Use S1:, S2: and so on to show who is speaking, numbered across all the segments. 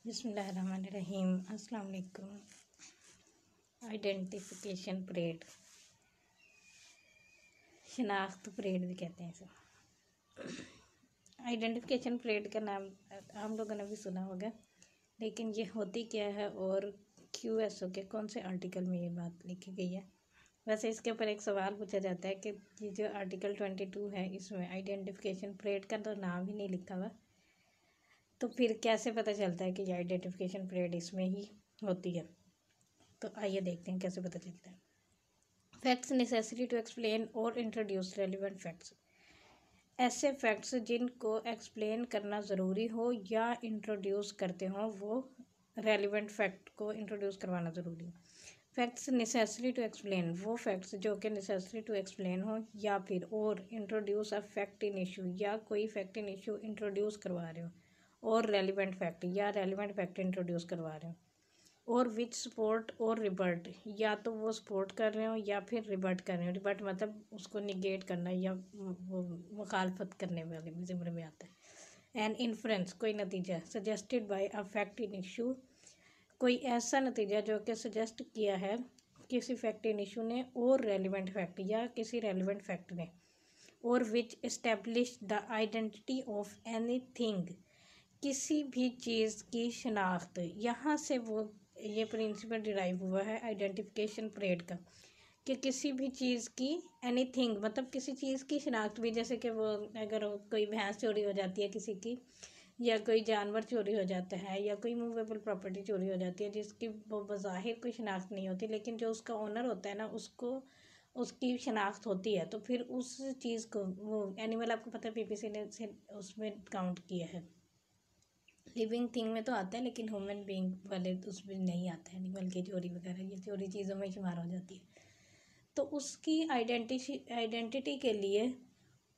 S1: बिस्मिल्लाहिर्रहमानिर्रहीम। अस्सलाम वालेकुम। आइडेंटिफिकेशन परेड, शनाख्त परेड भी कहते हैं इसे। आइडेंटिफिकेशन परेड का नाम हम लोगों ने भी सुना होगा, लेकिन ये होती क्या है और QSO के कौन से आर्टिकल में ये बात लिखी गई है। वैसे इसके ऊपर एक सवाल पूछा जाता है कि ये जो आर्टिकल 22 है, इसमें आइडेंटिफिकेशन परेड का तो नाम ही नहीं लिखा हुआ, तो फिर कैसे पता चलता है कि ये आइडेंटिफिकेशन परेड इसमें ही होती है। तो आइए देखते हैं कैसे पता चलता है। फैक्ट्स नेसेसरी टू एक्सप्लेन और इंट्रोड्यूस रेलिवेंट फैक्ट्स, ऐसे फैक्ट्स जिनको एक्सप्लेन करना ज़रूरी हो या इंट्रोड्यूस करते हों, वो रेलिवेंट फैक्ट को इंट्रोड्यूस करवाना ज़रूरी हो। फैक्ट्स नेसेसरी टू एक्सप्लेन, वो फैक्ट्स जो कि नेसेसरी टू एक्सप्लेन हो, या फिर और introduce a fact in issue, या कोई फैक्ट इन इशू इंट्रोड्यूस करवा रहे हो, और रेलिवेंट फैक्ट या रेलिवेंट फैक्ट इंट्रोड्यूस करवा रहे हो। और विच सपोर्ट और रिबर्ट, या तो वो सपोर्ट कर रहे हो या फिर रिबर्ट कर रहे हो। रिबर्ट मतलब उसको निगेट करना या वो मुखालफत करने वाले ज़िम्मे में आता है। एंड इन्फ्रेंस, कोई नतीजा suggested by a fact in issue, कोई ऐसा नतीजा जो कि सजेस्ट किया है किसी फैक्ट इन इशू ने और रेलिवेंट फैक्ट या किसी रेलिवेंट फैक्ट ने। और which establish the identity of anything, किसी भी चीज़ की शनाख्त। यहाँ से वो ये प्रिंसिपल डिराइव हुआ है आइडेंटिफिकेशन परेड का, कि किसी भी चीज़ की एनीथिंग मतलब किसी चीज़ की शनाख्त भी, जैसे कि वो अगर कोई भैंस चोरी हो जाती है किसी की, या कोई जानवर चोरी हो जाता है, या कोई मूवेबल प्रॉपर्टी चोरी हो जाती है जिसकी वो बज़ाहिर कोई शनाख्त नहीं होती, लेकिन जो उसका ओनर होता है ना, उसको उसकी शनाख्त होती है, तो फिर उस चीज़ को वो एनिमल, आपको पता है PPC ने उसमें काउंट किया है। लिविंग थिंग में तो आता है, लेकिन ह्यूमन बीइंग वाले उसमें नहीं आता है। एनिमल की चोरी वगैरह ये चोरी चीज़ों में शुमार हो जाती है। तो उसकी आइडेंटिटी के लिए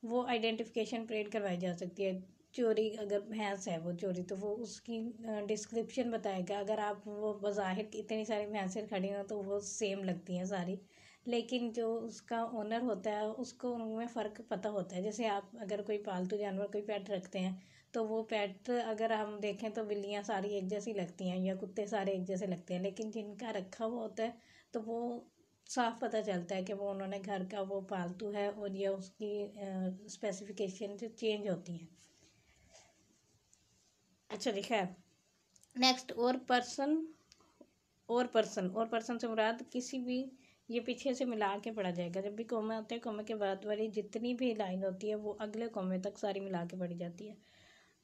S1: वो आइडेंटिफिकेशन परेड करवाई जा सकती है। चोरी अगर भैंस है वो चोरी, तो वो उसकी डिस्क्रिप्शन बताएगा। अगर आप वो बज़ाहिर इतनी सारी भैंसें खड़ी हों तो वो सेम लगती हैं सारी, लेकिन जो उसका ओनर होता है उसको उनमें फ़र्क पता होता है। जैसे आप अगर कोई पालतू जानवर कोई पेट रखते हैं, तो वो पेट अगर हम देखें तो बिल्लियाँ सारी एक जैसी लगती हैं या कुत्ते सारे एक जैसे लगते हैं, लेकिन जिनका रखा हुआ होता है तो वो साफ पता चलता है कि वो उन्होंने घर का वो पालतू है, और ये उसकी स्पेसिफिकेशन जो चेंज होती हैं। अच्छा लिखा है नेक्स्ट। और पर्सन से मुराद किसी भी, ये पीछे से मिला के पढ़ा जाएगा। जब भी कॉमा होता है, कॉमा के बाद वाली जितनी भी लाइन होती है वो अगले कॉमे तक सारी मिला के पढ़ी जाती है।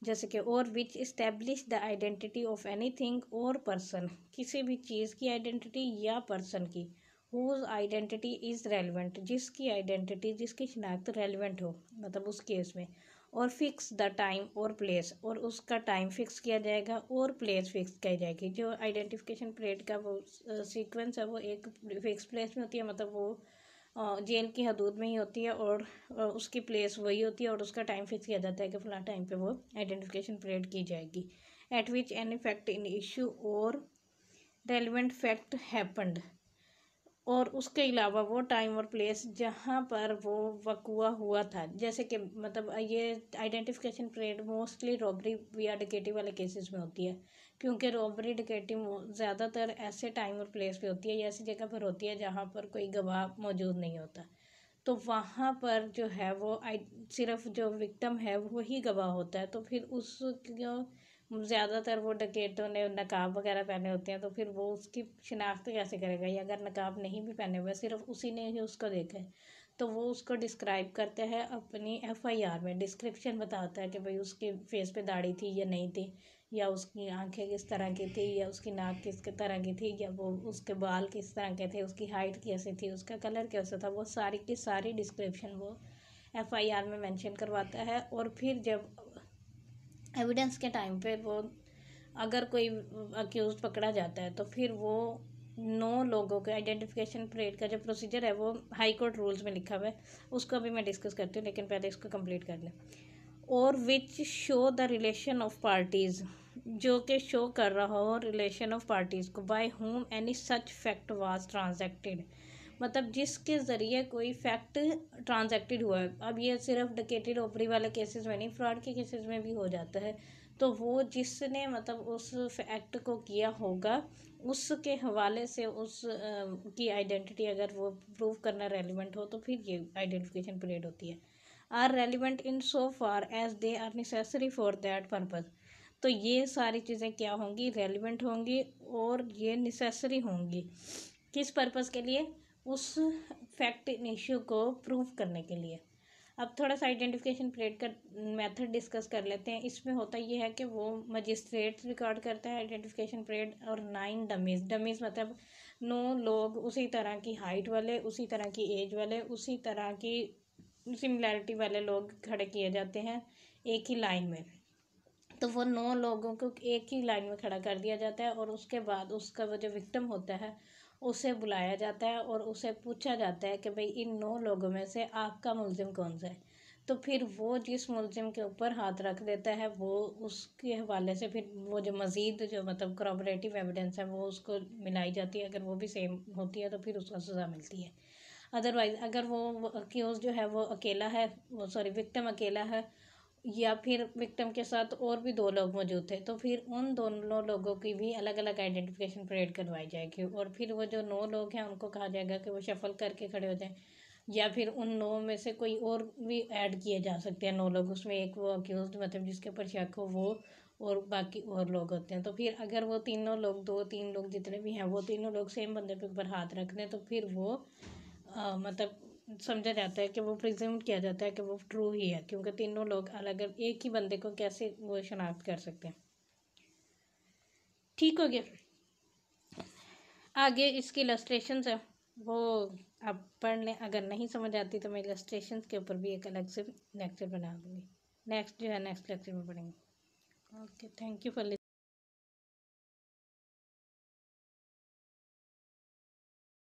S1: जैसे कि और which establish the identity of anything or person, किसी भी चीज़ की आइडेंटिटी या पर्सन की। हुज आइडेंटिटी इज़ रेलिवेंट, जिसकी आइडेंटिटी जिसकी शनाख्त रेलिवेंट हो, मतलब उस केस में। Or fix the time or place, और उसका टाइम फिक्स किया जाएगा और प्लेस फिक्स की जाएगी। जो आइडेंटिफिकेशन परेड का वो सीक्वेंस है वो एक फिक्स प्लेस में होती है, मतलब वो जेल की हदूद में ही होती है, और उसकी प्लेस वही होती है, और उसका टाइम फिक्स किया जाता है कि फ़लाँ टाइम पे वो आइडेंटिफिकेशन परेड की जाएगी। Eight which any fact in issue और रेलिवेंट फैक्ट हैपन्ड, और उसके अलावा वो टाइम और प्लेस जहाँ पर वो वक़ुआ हुआ था। जैसे कि मतलब ये आइडेंटिफिकेशन परेड मोस्टली रॉबरी या डकैती वाले केसेस में होती है, क्योंकि रॉबरी डकैती ज़्यादातर ऐसे टाइम और प्लेस पे होती है या ऐसी जगह पर होती है जहाँ पर कोई गवाह मौजूद नहीं होता। तो वहाँ पर जो है वो सिर्फ जो विक्टिम है वही गवाह होता है। तो फिर उस ज़्यादातर वो डकैतों ने नकाब वगैरह पहने होते हैं, तो फिर वो उसकी शिनाख्त कैसे करेगा। या अगर नकाब नहीं भी पहने हुए, सिर्फ उसी ने ही उसको देखा है, तो वो उसको डिस्क्राइब करता है अपनी FIR में। डिस्क्रिप्शन बताता है कि भाई उसके फेस पे दाढ़ी थी या नहीं थी, या उसकी आंखें किस तरह की थी, या उसकी नाक किस तरह की थी, या वो उसके बाल किस तरह के थे, उसकी हाइट कैसी थी, उसका कलर कैसा था। वो सारी की सारी डिस्क्रिप्शन वो FIR में मेंशन करवाता है। और फिर जब एविडेंस के टाइम पे वो अगर कोई अक्यूज पकड़ा जाता है, तो फिर वो 9 लोगों के आइडेंटिफिकेशन परेड का जो प्रोसीजर है वो हाई कोर्ट रूल्स में लिखा हुआ है, उसको अभी मैं डिस्कस करती हूँ, लेकिन पहले इसको कंप्लीट कर लें। और which show the relation of parties, जो कि शो कर रहा हो रिलेशन ऑफ पार्टीज़ को। By whom any such fact was transacted, मतलब जिसके ज़रिए कोई फैक्ट ट्रांजैक्टेड हुआ है। अब ये सिर्फ डकैती रॉबरी वाले केसेस में नहीं, फ्रॉड के केसेस में भी हो जाता है। तो वो जिसने मतलब उस फैक्ट को किया होगा उसके हवाले से उस की आइडेंटिटी अगर वो प्रूव करना रेलिवेंट हो तो फिर ये आइडेंटिफिकेशन पीरियड होती है। Are relevant in so far as they are necessary for that purpose. तो ये सारी चीज़ें क्या होंगी, रेलिवेंट होंगी और ये नेसेसरी होंगी किस पर्पज़ के लिए, उस फैक्ट इशू को प्रूव करने के लिए। अब थोड़ा सा आइडेंटिफिकेशन पीरियड का मेथड डिस्कस कर लेते हैं। इसमें होता ये है कि वो मजिस्ट्रेट रिकॉर्ड करता है आइडेंटिफिकेशन पीरियड, और 9 डमीज़, डमीज़ मतलब 9 लोग उसी तरह की हाइट वाले, उसी तरह की एज वाले, उसी तरह की सिमिलैरिटी वाले लोग खड़े किए जाते हैं एक ही लाइन में। तो वो 9 लोगों को एक ही लाइन में खड़ा कर दिया जाता है और उसके बाद उसका वो जो विक्टिम होता है उसे बुलाया जाता है और उसे पूछा जाता है कि भाई इन 9 लोगों में से आपका मुलजिम कौन सा है। तो फिर वो जिस मुलजिम के ऊपर हाथ रख देता है वो उसके हवाले से फिर वो जो मज़ीद जो मतलब करॉबरेटिव एविडेंस है वो उसको मिलाई जाती है। अगर वो भी सेम होती है तो फिर उसको सज़ा मिलती है। अदरवाइज़ अगर वो अक्यूज़ जो है वो अकेला है, वो सॉरी विक्टिम अकेला है या फिर विक्टिम के साथ और भी 2 लोग मौजूद थे, तो फिर उन दोनों लोगों की भी अलग अलग आइडेंटिफिकेशन पीरियड करवाई जाएगी। और फिर वो जो 9 लोग हैं उनको कहा जाएगा कि वो शफल करके खड़े हो जाएं, या फिर उन 9 में से कोई और भी ऐड किए जा सकते हैं। 9 लोग, उसमें एक वो अक्यूज़ड मतलब जिसके ऊपर शक हो वो, और बाकी और लोग होते हैं। तो फिर अगर वो तीनों लोग 2-3 लोग जितने भी हैं वो तीनों लोग सेम बंदे के ऊपर हाथ रख दें तो फिर वो मतलब समझा जाता है कि वो प्रिज्यूम किया जाता है कि वो ट्रू ही है, क्योंकि तीनों लोग अलग अलग एक ही बंदे को कैसे वो शनाख्त कर सकते हैं। ठीक हो गया। आगे इसकी इलस्ट्रेशंस है वो आप पढ़ लें। अगर नहीं समझ आती तो मैं इलस्ट्रेशंस के ऊपर भी एक अलग से लेक्चर बना दूँगी। नेक्स्ट जो है नेक्स्ट लेक्चर में पढ़ेंगे। Okay, thank you for